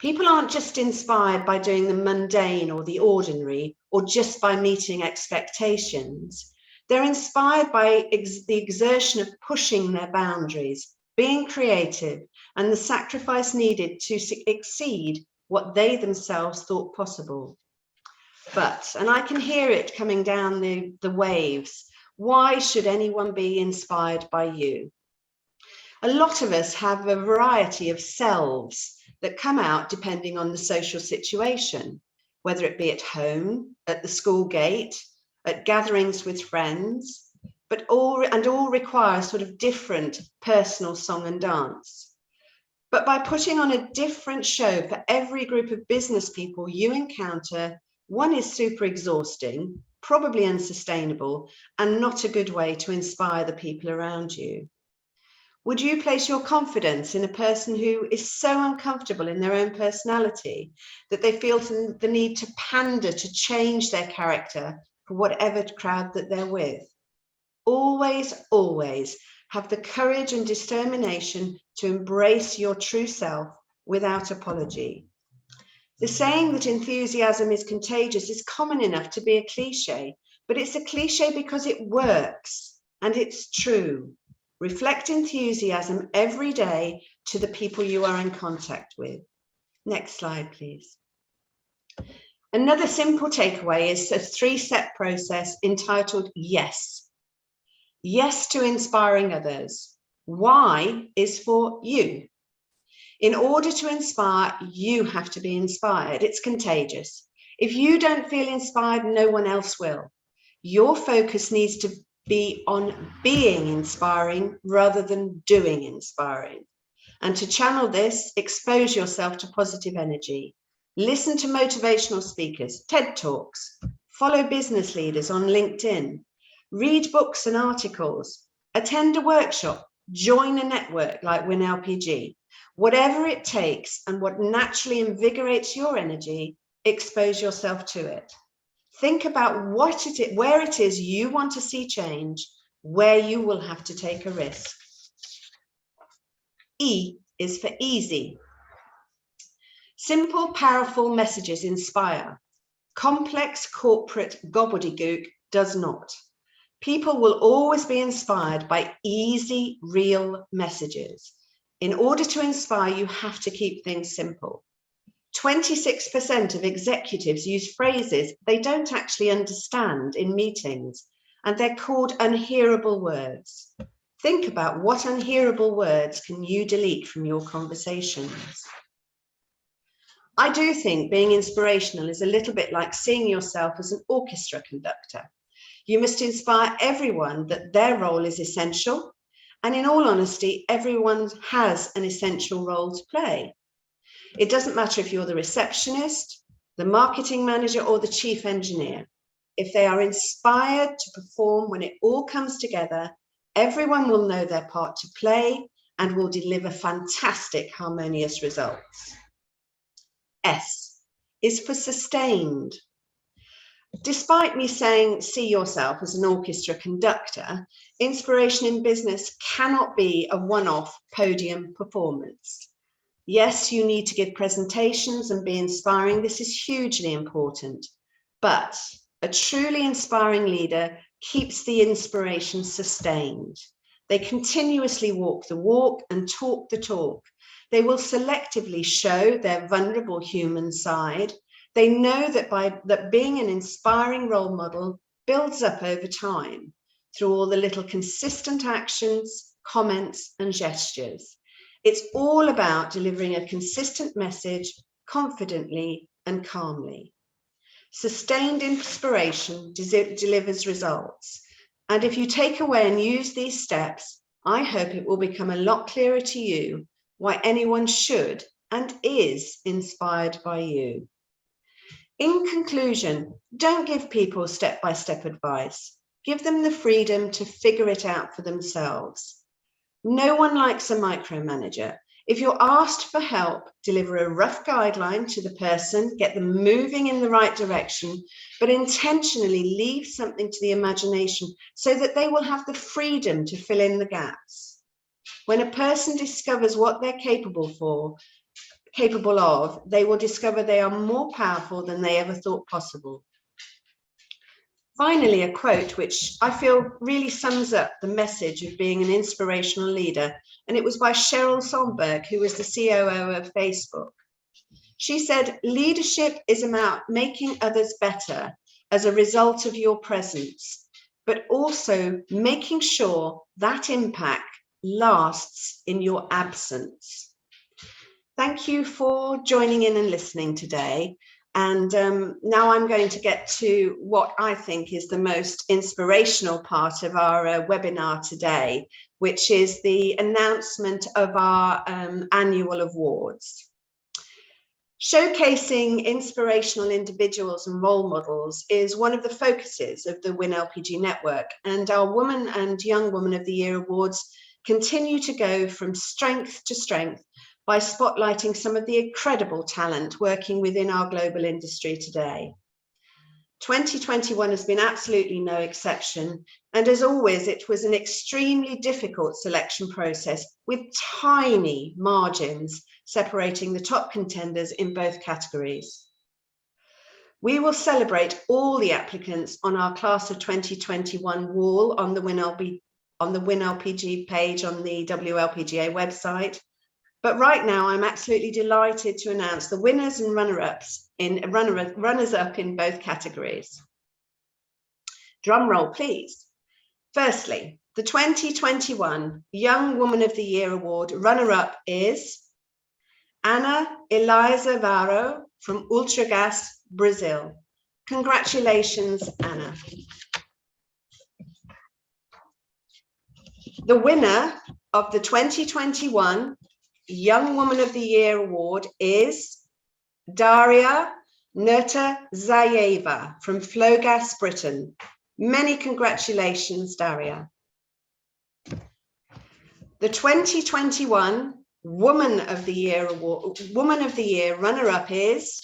[SPEAKER 7] People aren't just inspired by doing the mundane or the ordinary, or just by meeting expectations. They're inspired by the exertion of pushing their boundaries, being creative, and the sacrifice needed to exceed what they themselves thought possible. But, and I can hear it coming down the waves, why should anyone be inspired by you? A lot of us have a variety of selves that come out depending on the social situation, whether it be at home, at the school gate, at gatherings with friends, but all require sort of different personal song and dance. But by putting on a different show for every group of business people you encounter, one is super exhausting, probably unsustainable, and not a good way to inspire the people around you. Would you place your confidence in a person who is so uncomfortable in their own personality that they feel the need to pander to change their character for whatever crowd that they're with? Always, always have the courage and determination to embrace your true self without apology. The saying that enthusiasm is contagious is common enough to be a cliche, but it's a cliche because it works and it's true. Reflect enthusiasm every day to the people you are in contact with. Next slide, please. Another simple takeaway is a 3-step process entitled Yes. Yes to inspiring others. Y is for you. In order to inspire, you have to be inspired. It's contagious. If you don't feel inspired, no one else will. Your focus needs to be on being inspiring rather than doing inspiring. And to channel this, expose yourself to positive energy. Listen to motivational speakers, TED Talks, follow business leaders on LinkedIn, read books and articles, attend a workshop, join a network like Win LPG. Whatever it takes and what naturally invigorates your energy, expose yourself to it. Think about where it is you want to see change, where you will have to take a risk. E is for easy. Simple, powerful messages inspire. Complex corporate gobbledygook does not. People will always be inspired by easy, real messages. In order to inspire, you have to keep things simple. 26% of executives use phrases they don't actually understand in meetings, and they're called unhearable words. Think about what unhearable words can you delete from your conversations. I do think being inspirational is a little bit like seeing yourself as an orchestra conductor. You must inspire everyone that their role is essential, and in all honesty, everyone has an essential role to play. It doesn't matter if you're the receptionist, the marketing manager, or the chief engineer. If they are inspired to perform when it all comes together, everyone will know their part to play and will deliver fantastic, harmonious results. S is for sustained. Despite me saying, see yourself as an orchestra conductor, inspiration in business cannot be a one-off podium performance. Yes, you need to give presentations and be inspiring. This is hugely important. But a truly inspiring leader keeps the inspiration sustained. They continuously walk the walk and talk the talk. They will selectively show their vulnerable human side. They know that being an inspiring role model builds up over time through all the little consistent actions, comments, and gestures. It's all about delivering a consistent message confidently and calmly. Sustained inspiration delivers results. And if you take away and use these steps, I hope it will become a lot clearer to you why anyone should and is inspired by you. In conclusion, don't give people step-by-step advice. Give them the freedom to figure it out for themselves. No one likes a micromanager. If you're asked for help, deliver a rough guideline to the person, get them moving in the right direction, but intentionally leave something to the imagination so that they will have the freedom to fill in the gaps. When a person discovers what they're capable of, they will discover they are more powerful than they ever thought possible. Finally, a quote which I feel really sums up the message of being an inspirational leader, and it was by Sheryl Sandberg, who was the COO of Facebook. She said, "Leadership is about making others better as a result of your presence, but also making sure that impact lasts in your absence." Thank you for joining in and listening today. And now I'm going to get to what I think is the most inspirational part of our webinar today, which is the announcement of our annual awards. Showcasing inspirational individuals and role models is one of the focuses of the Win LPG network, and our Woman and Young Woman of the Year awards continue to go from strength to strength by spotlighting some of the incredible talent working within our global industry today. 2021 has been absolutely no exception, and as always, it was an extremely difficult selection process with tiny margins separating the top contenders in both categories. We will celebrate all the applicants on our Class of 2021 wall on the Win LPG page on the WLPGA website. But right now, I'm absolutely delighted to announce the winners and runners-up in both categories. Drum roll, please. Firstly, the 2021 Young Woman of the Year Award runner-up is Ana Eliza Varro from Ultragas, Brazil. Congratulations, Ana. The winner of the 2021 Young Woman of the Year Award is Daria Nerta-Zayeva from Flowgas, Britain. Many congratulations, Daria. The 2021 Woman of the Year Award, Woman of the Year runner-up is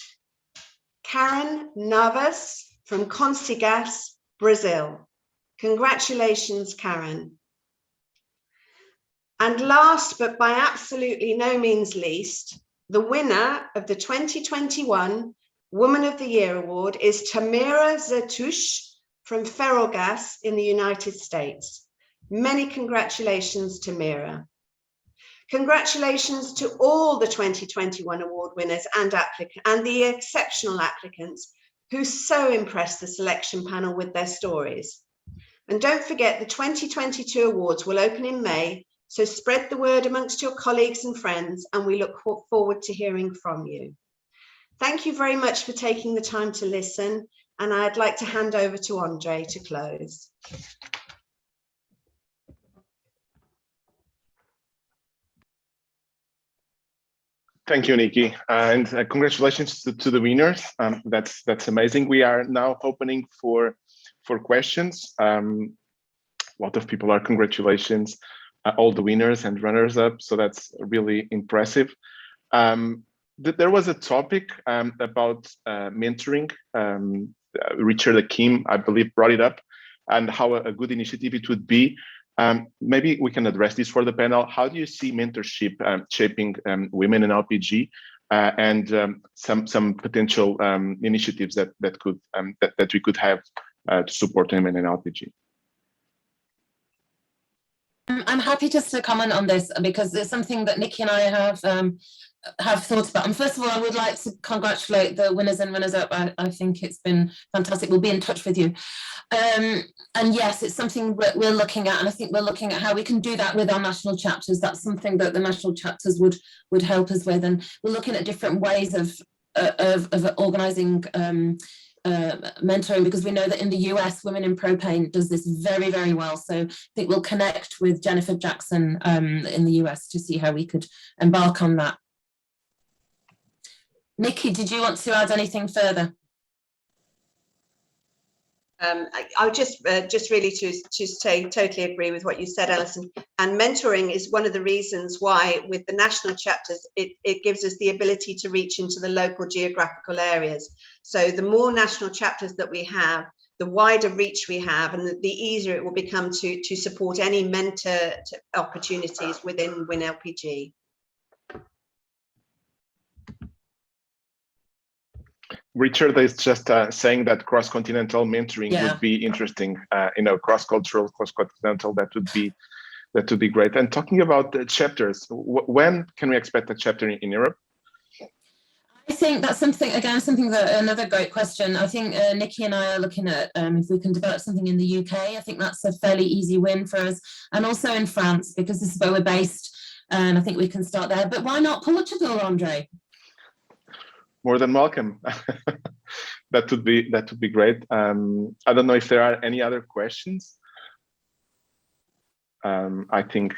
[SPEAKER 7] Karen Navas from Consigas, Brazil. Congratulations, Karen. And last, but by absolutely no means least, the winner of the 2021 Woman of the Year Award is Tamira Zatush from Ferrellgas in the United States. Many congratulations, Tamira. Congratulations to all the 2021 award winners and the exceptional applicants who so impressed the selection panel with their stories. And don't forget, the 2022 awards will open in May, so spread the word amongst your colleagues and friends, and we look forward to hearing from you. Thank you very much for taking the time to listen, and I'd like to hand over to Andre to close.
[SPEAKER 1] Thank you, Nikki, and congratulations to the winners. That's amazing. We are now opening for questions. A lot of people are congratulations. All the winners and runners-up, so that's really impressive. There was a topic about mentoring. Richard Akim, I believe, brought it up, and how a good initiative it would be. Maybe we can address this for the panel. How do you see mentorship shaping women in LPG, and some potential initiatives that we could have to support women in LPG?
[SPEAKER 2] I'm happy just to comment on this because it's something that Nikki and I have thought about. And first of all, I would like to congratulate the winners and runners-up. I think it's been fantastic. We'll be in touch with you. And yes, it's something that we're looking at, and I think we're looking at how we can do that with our national chapters. That's something that the national chapters would help us with, and we're looking at different ways of organising mentoring, because we know that in the US, Women in Propane does this very, very well. So I think we'll connect with Jennifer Jackson in the US to see how we could embark on that. Nikki, did you want to add anything further?
[SPEAKER 7] I would just really to say totally agree with what you said, Alison. And mentoring is one of the reasons why with the national chapters, it gives us the ability to reach into the local geographical areas. So the more national chapters that we have, the wider reach we have, and the easier it will become to support any mentor opportunities within WIN-LPG.
[SPEAKER 1] Richard is just saying that cross-continental mentoring would be interesting. Cross-cultural, cross-continental. That would be great. And talking about the chapters, when can we expect a chapter in Europe?
[SPEAKER 2] I think that's another great question. I think Nikki and I are looking at if we can develop something in the UK. I think that's a fairly easy win for us, and also in France, because this is where we're based, and I think we can start there. But why not Portugal, Andre?
[SPEAKER 1] More than welcome. That would be great. I don't know if there are any other questions. I think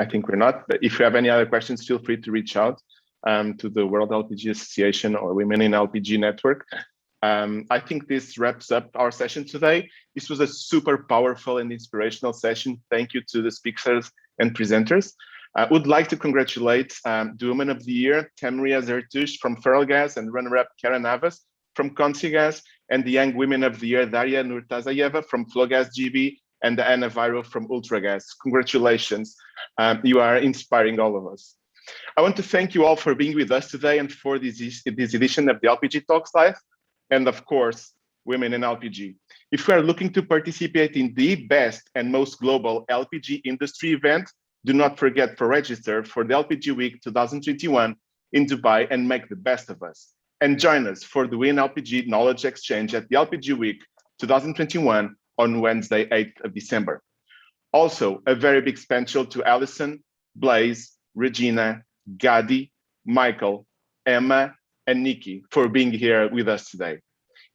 [SPEAKER 1] we're not. But if you have any other questions, feel free to reach out to the World LPG Association or Women in LPG Network. I think this wraps up our session today. This was a super powerful and inspirational session. Thank you to the speakers and presenters. I would like to congratulate the Woman of the Year, Tamaria Zertush from Feralgas, and runner-up Karen Navas from Consigas, and the Young Women of the Year, Daria Nurtazayeva from Flowgas GB, and Anna Viro from Ultragas. Congratulations. You are inspiring all of us. I want to thank you all for being with us today and for this edition of the LPG Talks Live, and of course, Women in LPG. If you are looking to participate in the best and most global LPG industry event, do not forget to register for the LPG Week 2021 in Dubai and make the best of us. And join us for the WIN-LPG Knowledge Exchange at the LPG Week 2021 on Wednesday, 8th of December. Also, a very big special to Alison, Blaise, Regina, Gadi, Michael, Emma, and Nikki for being here with us today.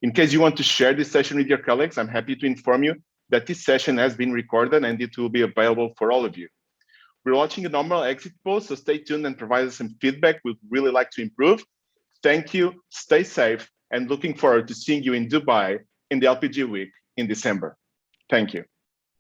[SPEAKER 1] In case you want to share this session with your colleagues, I'm happy to inform you that this session has been recorded and it will be available for all of you. We're launching a normal exit poll, so stay tuned and provide us some feedback. We'd really like to improve. Thank you, stay safe, and looking forward to seeing you in Dubai in the LPG Week in December. Thank you.